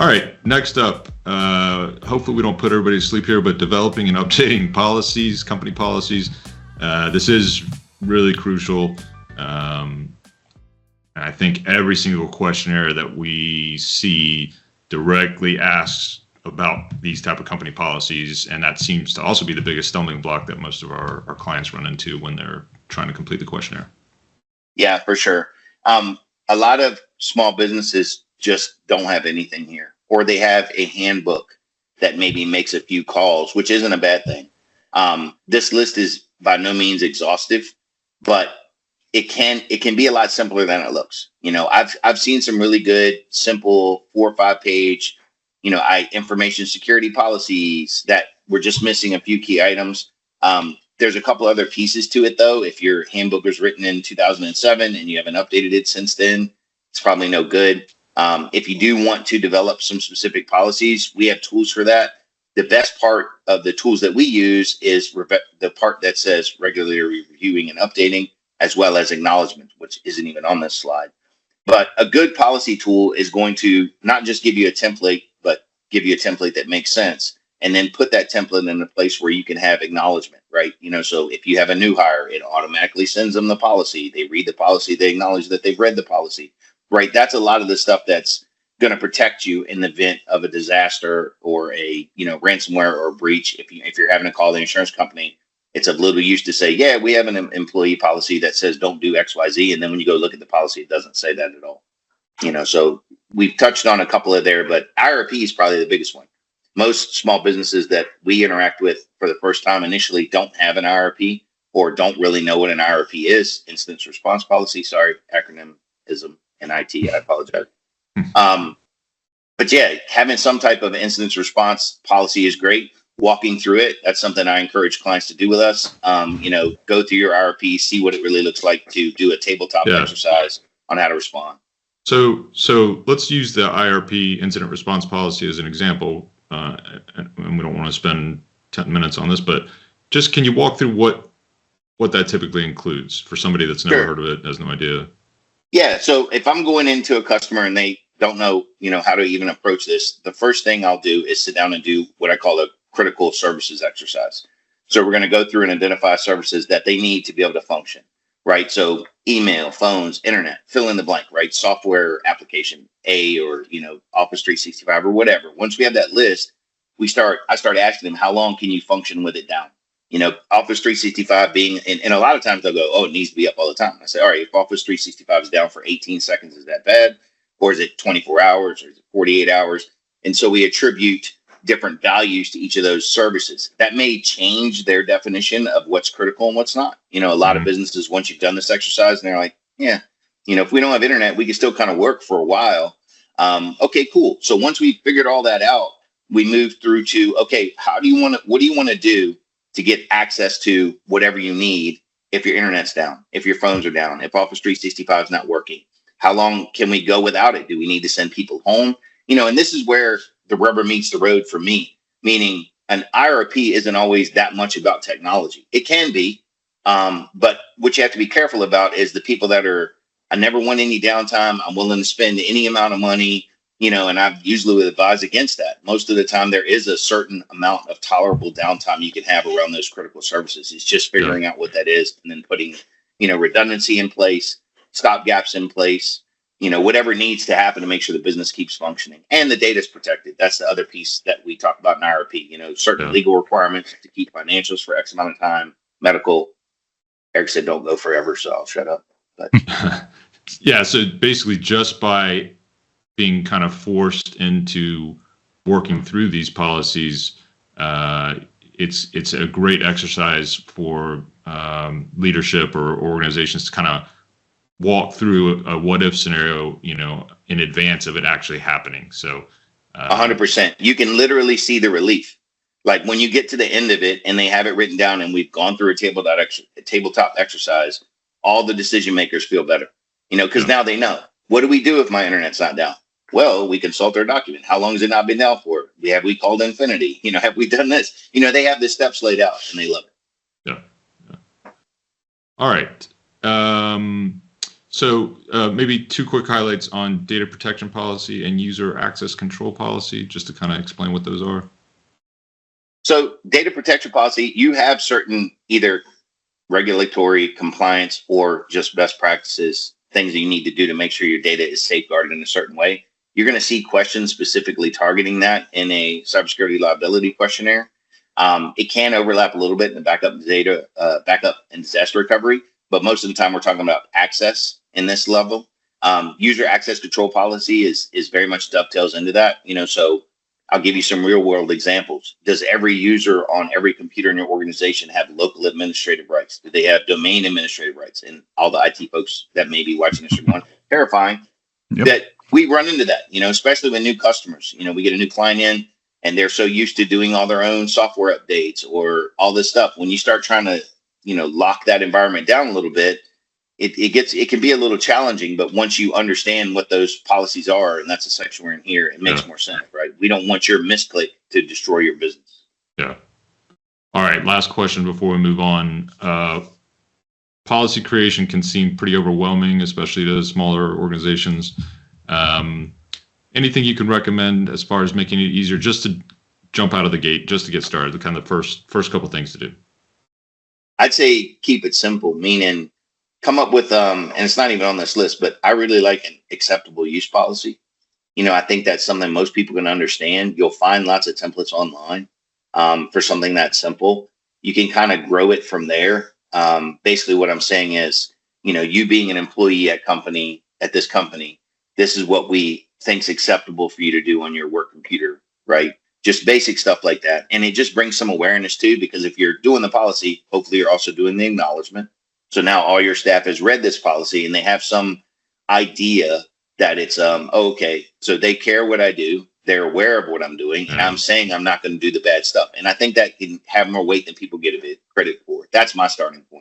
All right, next up, hopefully we don't put everybody to sleep here, but developing and updating policies, company policies. This is really crucial. I think every single questionnaire that we see directly asks about these type of company policies, and that seems to also be the biggest stumbling block that most of our clients run into when they're trying to complete the questionnaire. Yeah, for sure. A lot of small businesses just don't have anything here, or they have a handbook that maybe makes a few calls, which isn't a bad thing. This list is by no means exhaustive, but it can be a lot simpler than it looks. I've seen some really good, simple 4 or 5 page, information security policies that were just missing a few key items. There's a couple other pieces to it, though. If your handbook was written in 2007 and you haven't updated it since then, it's probably no good. If you do want to develop some specific policies, we have tools for that. The best part of the tools that we use is the part that says regularly reviewing and updating, as well as acknowledgement, which isn't even on this slide. But a good policy tool is going to not just give you a template, but give you a template that makes sense, and then put that template in a place where you can have acknowledgement, right? So if you have a new hire, it automatically sends them the policy. They read the policy, they acknowledge that they've read the policy, right? That's a lot of the stuff that's going to protect you in the event of a disaster or a ransomware or a breach. If you're having to call the insurance company, it's of little use to say, yeah, we have an employee policy that says don't do X, Y, Z. And then when you go look at the policy, it doesn't say that at all. So we've touched on a couple of there, but IRP is probably the biggest one. Most small businesses that we interact with for the first time initially don't have an IRP or don't really know what an IRP is. Incident response policy. Sorry, acronymism in IT. I apologize. But yeah, having some type of incident response policy is great. Walking through it, that's something I encourage clients to do with us. Go through your IRP, see what it really looks like to do a tabletop exercise on how to respond. So let's use the IRP incident response policy as an example. And we don't want to spend 10 minutes on this, but just can you walk through what that typically includes for somebody that's never heard of it, has no idea? Yeah. So if I'm going into a customer and they don't know, how to even approach this, the first thing I'll do is sit down and do what I call a critical services exercise. So we're going to go through and identify services that they need to be able to function, right? So email, phones, internet, fill in the blank, right? Software application A or, Office 365 or whatever. Once we have that list, I start asking them, how long can you function with it down? Office 365 being, and a lot of times they'll go, oh, it needs to be up all the time. I say, all right, if Office 365 is down for 18 seconds, is that bad? Or is it 24 hours or is it 48 hours? And so we attribute different values to each of those services. That may change their definition of what's critical and what's not. A lot of businesses, once you've done this exercise, and they're like, yeah, if we don't have internet, we can still kind of work for a while. Okay, cool. So once we figured all that out, we move through to, okay, what do you want to do to get access to whatever you need if your internet's down, if your phones are down, if Office 365 is not working? How long can we go without it? Do we need to send people home? And this is where the rubber meets the road for me, meaning an IRP isn't always that much about technology. It can be, but what you have to be careful about is the people that are, I never want any downtime. I'm willing to spend any amount of money, and I've usually advised against that. Most of the time, there is a certain amount of tolerable downtime you can have around those critical services. It's just figuring out what that is and then putting, redundancy in place, stop gaps in place, whatever needs to happen to make sure the business keeps functioning and the data is protected. That's the other piece that we talk about in IRP, certain legal requirements to keep financials for X amount of time, medical. Eric said, don't go forever, so I'll shut up. But yeah. So basically just by being kind of forced into working through these policies, it's a great exercise for leadership or organizations to kind of walk through a what if scenario, in advance of it actually happening. So 100%, you can literally see the relief. Like when you get to the end of it and they have it written down and we've gone through a tabletop exercise, all the decision makers feel better, because now they know, what do we do if my internet's not down? Well, we consult our document. How long has it not been down for? Have we called Infinity? Have we done this? They have the steps laid out and they love it. Yeah. All right. So maybe two quick highlights on data protection policy and user access control policy, just to kind of explain what those are. So data protection policy, you have certain either regulatory compliance or just best practices, things that you need to do to make sure your data is safeguarded in a certain way. You're going to see questions specifically targeting that in a cybersecurity liability questionnaire. It can overlap a little bit in the backup and disaster recovery, but most of the time we're talking about access in this level. User access control policy is very much dovetails into that. So I'll give you some real world examples. Does every user on every computer in your organization have local administrative rights? Do they have domain administrative rights? And all the IT folks that may be watching this are going, terrifying. Yep. That we run into that, especially with new customers. We get a new client in and they're so used to doing all their own software updates or all this stuff. When you start trying to, lock that environment down a little bit, it can be a little challenging, but once you understand what those policies are, and that's the section we're in here, it makes more sense, right? We don't want your misclick to destroy your business. Yeah. All right. Last question before we move on. Policy creation can seem pretty overwhelming, especially to smaller organizations. Anything you can recommend as far as making it easier, just to jump out of the gate, just to get started, the kind of first couple things to do? I'd say keep it simple, meaning come up with, and it's not even on this list, but I really like an acceptable use policy. I think that's something most people can understand. You'll find lots of templates online for something that simple. You can kind of grow it from there. Basically what I'm saying is, you being an employee at this company, this is what we think's acceptable for you to do on your work computer, right? Just basic stuff like that. And it just brings some awareness too, because if you're doing the policy, hopefully you're also doing the acknowledgement. So now all your staff has read this policy and they have some idea that it's, okay, so they care what I do. They're aware of what I'm doing. And I'm saying I'm not going to do the bad stuff. And I think that can have more weight than people get a bit credit for. That's my starting point.